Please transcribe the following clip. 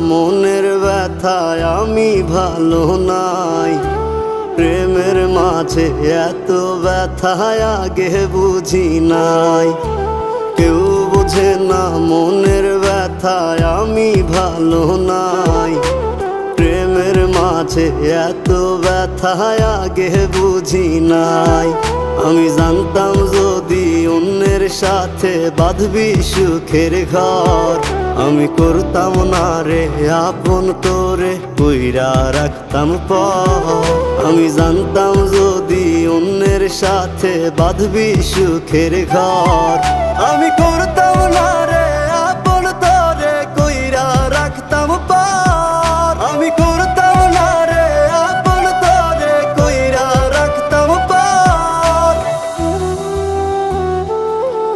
মনের ব্যথায় আমি ভালো নাই। প্রেমের মাঝে এত ব্যথায় আগে বুঝি নাই। কেউ বোঝে না মনের ব্যথায় আমি ভালো নাই। প্রেমের মাঝে এত ব্যথায় আগে বুঝি নাই। আমি জানতাম যদি অন্যের সাথে বাঁধবি সুখের ঘর, আমি করতাম না রে আপন করে কইরা রাখতাম পর। আমি জানতাম যদি অন্যের সাথে বাঁধবি সুখের ঘর,